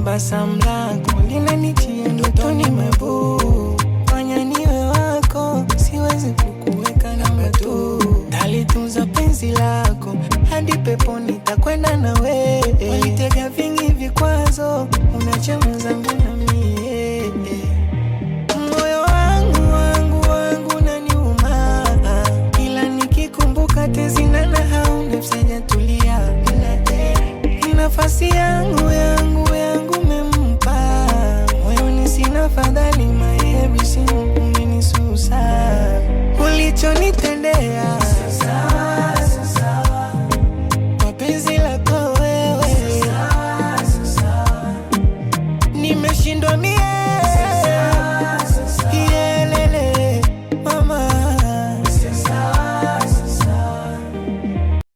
Tabasamu lako linanitia ndotoni mabuu. Fanya niwe wako, siwezi kukuweka namba tu. Talitunza penzi lako, hadi peponi takwenda na wewe. Walitega vingi vikwazo, unacha mwenzangu